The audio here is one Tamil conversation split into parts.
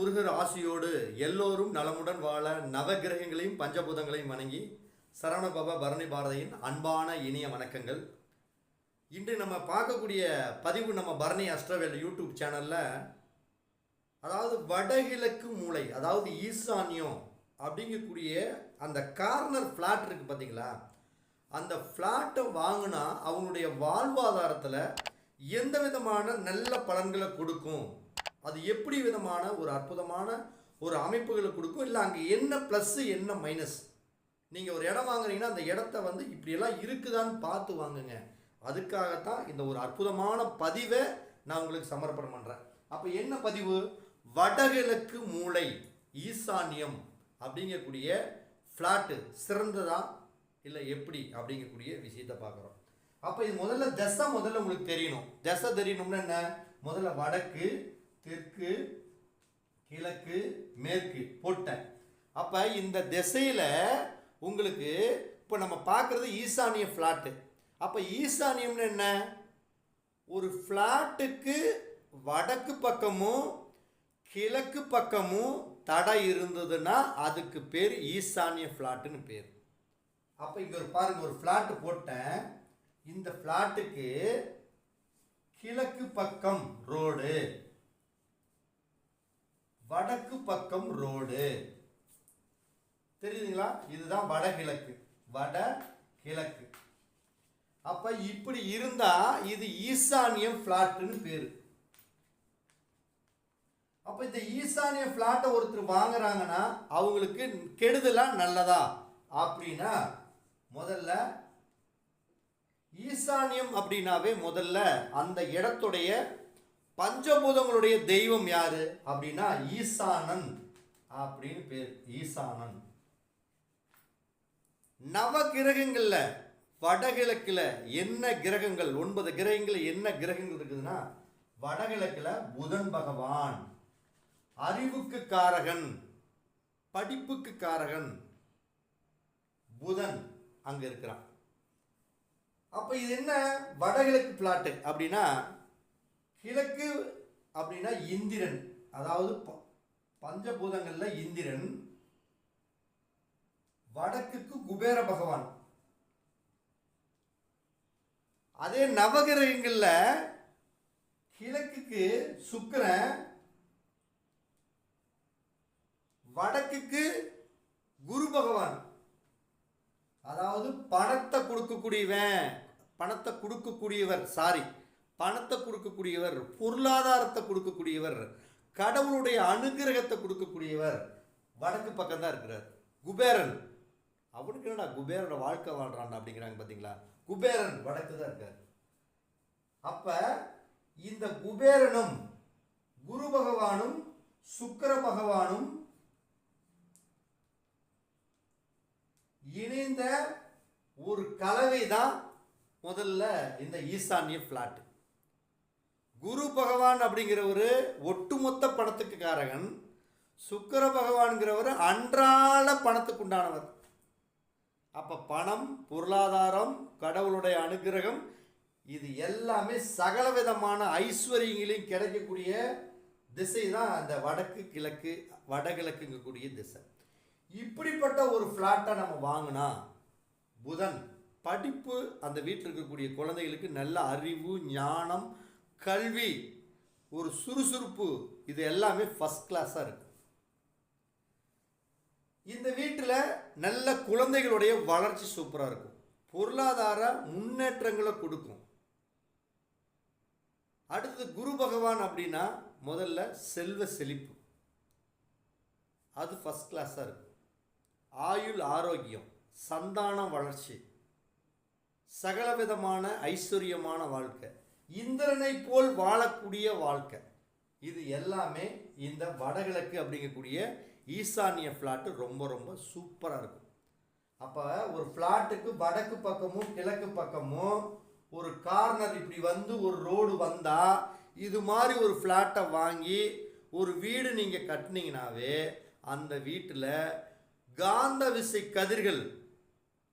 முருகர் ஆசியோடு எல்லோரும் நலமுடன் வாழ நவகிரகங்களையும் பஞ்சபூதங்களையும் வணங்கி சரவணபவ பரணி பாரதியின் அன்பான இனிய வணக்கங்கள். இன்று நம்ம பார்க்கக்கூடிய பதிவு நம்ம பரணி அஸ்ட்ரோவேல் யூடியூப் சேனலில், அதாவது வடகிழக்கு மூலை, அதாவது ஈசான்யம் அப்படிங்கக்கூடிய அந்த கார்னர் ஃப்ளாட் இருக்குது பார்த்தீங்களா, அந்த ஃப்ளாட்டை வாங்கினா அவங்களுடைய வாழ்வாதாரத்தில் எந்த விதமான நல்ல பலன்களை கொடுக்கும், அது எப்படி விதமான ஒரு அற்புதமான ஒரு அமைப்புகளை கொடுக்கும், இல்லை அங்கே என்ன ப்ளஸ்ஸு என்ன மைனஸ். நீங்கள் ஒரு இடம் வாங்குறீங்கன்னா அந்த இடத்த இப்படியெல்லாம் இருக்குதான்னு பார்த்து வாங்குங்க. அதுக்காகத்தான் இந்த ஒரு அற்புதமான பதிவை நான் உங்களுக்கு சமர்ப்பணம் பண்ணுறேன். அப்போ என்ன பதிவு? வடகிழக்கு மூலை ஈசான்யம் அப்படிங்கக்கூடிய ஃப்ளாட்டு சிறந்ததா இல்லை எப்படி அப்படிங்கக்கூடிய விஷயத்தை பார்க்குறோம். அப்போ இது முதல்ல உங்களுக்கு தெரியணும். தசை தெரியணும்னா என்ன? முதல்ல வடக்கு, தெற்கு, கிழக்கு, மேற்கு போட்டேன். அப்போ இந்த திசையில் உங்களுக்கு இப்போ நம்ம பார்க்குறது ஈசானிய ஃப்ளாட்டு. அப்போ ஈசானியம்னு என்ன? ஒரு ஃப்ளாட்டுக்கு வடக்கு பக்கமும் கிழக்கு பக்கமும் தடை இருந்ததுன்னா அதுக்கு பேர் ஈசானிய ஃப்ளாட்டுன்னு பேர். அப்போ இங்கே பாருங்கள், ஒரு ஃப்ளாட்டு போட்டேன். இந்த ஃப்ளாட்டுக்கு கிழக்கு பக்கம் ரோடு, வடக்கு பக்கம் ரோடு, தெரியுதுங்களா? இதுதான் வடகிழக்கு, வடகிழக்கு. அப்ப இப்படி இருந்தா இது ஈசானியம் ஃப்ளாட்டுன்னு பேரு. அப்ப இந்த ஈசானிய ஃப்ளாட்டை ஒருத்தர் வாங்குறாங்கன்னா அவங்களுக்கு கெடுதலா நல்லதா அப்படின்னா, முதல்ல ஈசானியம் அப்படின்னாவே முதல்ல அந்த இடத்துடைய பஞ்சபூதங்களுடைய தெய்வம் யாரு அப்படின்னா ஈசானன் அப்படின்னு பேர். ஈசானன். நவ கிரகங்கள்ல வடகிழக்குல என்ன கிரகங்கள், 9 கிரகங்கள் என்ன கிரகங்கள் இருக்குதுன்னா, வடகிழக்குல புதன் பகவான், அறிவுக்கு காரகன், படிப்புக்கு காரகன் புதன் அங்க இருக்கிறான். அப்ப இது என்ன வடகிழக்கு பிளாட்டு அப்படின்னா, கிழக்கு அப்படின்னா இந்திரன், அதாவது பஞ்சபூதங்கள்ல இந்திரன், வடக்குக்கு குபேர பகவான். அதே நவகிரகங்கள்ல கிழக்குக்கு சுக்கிரன், வடக்குக்கு குரு பகவான், அதாவது பணத்தை கொடுக்கக்கூடியவர், பொருளாதாரத்தை கொடுக்கக்கூடியவர், கடவுளுடைய அனுகிரகத்தை கொடுக்கக்கூடியவர் வடக்கு பக்கம் தான் இருக்கிறார். குபேரன், அவனுக்கு என்னடா குபேரோட வாழ்க்கை வாழ்றான் அப்படிங்கிறாங்க பார்த்தீங்களா, குபேரன் வடக்கு தான் இருக்கார். அப்ப இந்த குபேரனும் குரு பகவானும் சுக்கிர பகவானும் இணைந்த ஒரு கலவை தான் முதல்ல இந்த ஈசான்ய பிளாட். குரு பகவான் அப்படிங்கிறவர் ஒட்டுமொத்த பணத்துக்கு காரகன், சுக்கிர பகவான்கிறவர் அன்றாட பணத்துக்கு உண்டானவர். அப்ப பணம், பொருளாதாரம், கடவுளுடைய அனுகிரகம், இது எல்லாமே சகல விதமான ஐஸ்வர்யங்களையும் கிடைக்கக்கூடிய திசை தான் அந்த வடக்கு கிழக்கு, வடகிழக்குங்கக்கூடிய திசை. இப்படிப்பட்ட ஒரு ஃப்ளாட்டை நம்ம வாங்கினா புதன் படிப்பு, அந்த வீட்டில் இருக்கக்கூடிய குழந்தைகளுக்கு நல்ல அறிவு, ஞானம், கல்வி, ஒரு சுறுசுறுப்பு, இது எல்லாமே ஃபர்ஸ்ட் கிளாஸாக இருக்கு. இந்த வீட்டில் நல்ல குழந்தைகளுடைய வளர்ச்சி சூப்பராக இருக்கும், பொருளாதார முன்னேற்றங்களை கொடுக்கும். அடுத்தது குரு பகவான் அப்படின்னா முதல்ல செல்வ செழிப்பு, அது ஃபர்ஸ்ட் கிளாஸாக இருக்கும். ஆயுள் ஆரோக்கியம், சந்தான வளர்ச்சி, சகல விதமான ஐஸ்வர்யமான வாழ்க்கை, இந்திரனை போல் வாழக்கூடிய வாழ்க்கை, இது எல்லாமே இந்த வடகிழக்கு அப்படிங்கக்கூடிய ஈசானிய ஃப்ளாட்டு ரொம்ப ரொம்ப சூப்பராக இருக்கும். அப்போ ஒரு ஃப்ளாட்டுக்கு வடக்கு பக்கமும் கிழக்கு பக்கமும் ஒரு கார்னர் இப்படி ஒரு ரோடு வந்தால், இது மாதிரி ஒரு ஃப்ளாட்டை வாங்கி ஒரு வீடு நீங்கள் கட்டினீங்கனாவே அந்த வீட்டில் காந்த விசை கதிர்கள்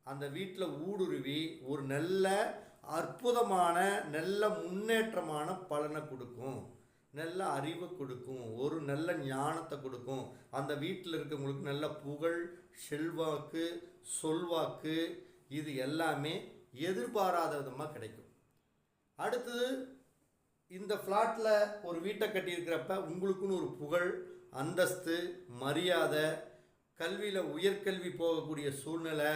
அந்த வீட்டில் ஊடுருவி ஒரு நல்ல அற்புதமான நல்ல முன்னேற்றமான பலனை கொடுக்கும். நல்ல அறிவை கொடுக்கும், ஒரு நல்ல ஞானத்தை கொடுக்கும். அந்த வீட்டில் இருக்கவங்களுக்கு நல்ல புகழ், செல்வாக்கு, சொல்வாக்கு இது எல்லாமே எதிர்பாராத விதமாக கிடைக்கும். அடுத்தது, இந்த ஃப்ளாட்டில் ஒரு வீட்டை கட்டியிருக்கிறப்ப உங்களுக்குன்னு ஒரு புகழ், அந்தஸ்து, மரியாதை, கல்வியில் உயர்கல்வி போகக்கூடிய சூழ்நிலை,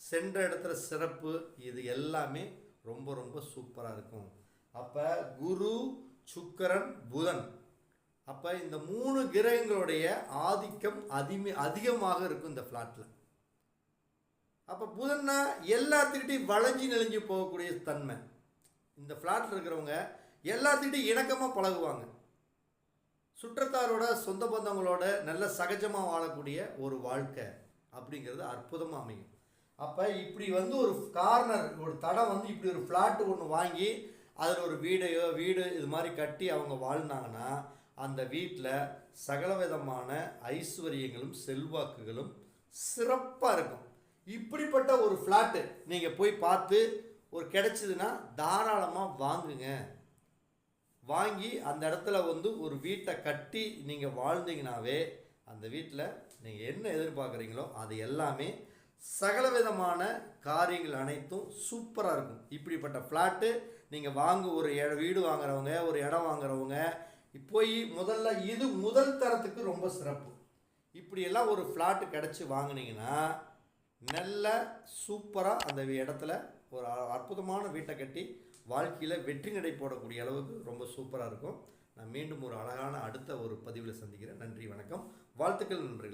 சென்ற இடத்துல சிறப்பு, இது எல்லாமே ரொம்ப ரொம்ப சூப்பராக இருக்கும். அப்போ குரு, சுக்கிரன், புதன், அப்போ இந்த 3 கிரகங்களுடைய ஆதிக்கம் அதிகமாக இருக்கும் இந்த ஃப்ளாட்டில். அப்போ புதன்னா எல்லாத்துக்கிட்டையும் வளைஞ்சி நெளிஞ்சு போகக்கூடிய தன்மை. இந்த ஃப்ளாட்டில் இருக்கிறவங்க எல்லாத்துக்கிட்டையும் இணக்கமாக பழகுவாங்க. சுற்றத்தாரோட, சொந்த பந்தங்களோட நல்ல சகஜமாக வாழக்கூடிய ஒரு வாழ்க்கை அப்படிங்கிறது அற்புதமாக அமையும். அப்போ இப்படி ஒரு கார்னர், ஒரு தடம் இப்படி ஒரு ஃப்ளாட்டு ஒன்று வாங்கி அதில் ஒரு வீடு இது மாதிரி கட்டி அவங்க வாழ்ந்தாங்கன்னா அந்த வீட்டில் சகலவிதமான ஐஸ்வர்யங்களும் செல்வாக்குகளும் சிறப்பாக இருக்கும். இப்படிப்பட்ட ஒரு ஃப்ளாட்டு நீங்கள் போய் பார்த்து கிடைச்சிதுன்னா தாராளமாக வாங்குங்க. வாங்கி அந்த இடத்துல ஒரு வீட்டை கட்டி நீங்கள் வாழ்ந்தீங்கன்னாவே அந்த வீட்டில் நீங்கள் என்ன எதிர்பார்க்குறீங்களோ அது எல்லாமே சகலவிதமான காரியங்கள் அனைத்தும் சூப்பராக இருக்கும். இப்படிப்பட்ட ஃப்ளாட்டு நீங்கள் ஒரு வீடு வாங்குறவங்க, ஒரு இடம் வாங்குறவங்க போய் இது முதல் தரத்துக்கு ரொம்ப சிறப்பு. இப்படியெல்லாம் ஒரு ஃப்ளாட்டு கிடச்சி வாங்கினீங்கன்னா நல்ல சூப்பராக அந்த இடத்துல ஒரு அற்புதமான வீட்டை கட்டி வாழ்க்கையில் வெற்றி நடை போடக்கூடிய அளவுக்கு ரொம்ப சூப்பராக இருக்கும். நான் மீண்டும் ஒரு அழகான அடுத்த ஒரு பதிவில் சந்திக்கிறேன். நன்றி, வணக்கம், வாழ்த்துக்கள் நண்பர்களே.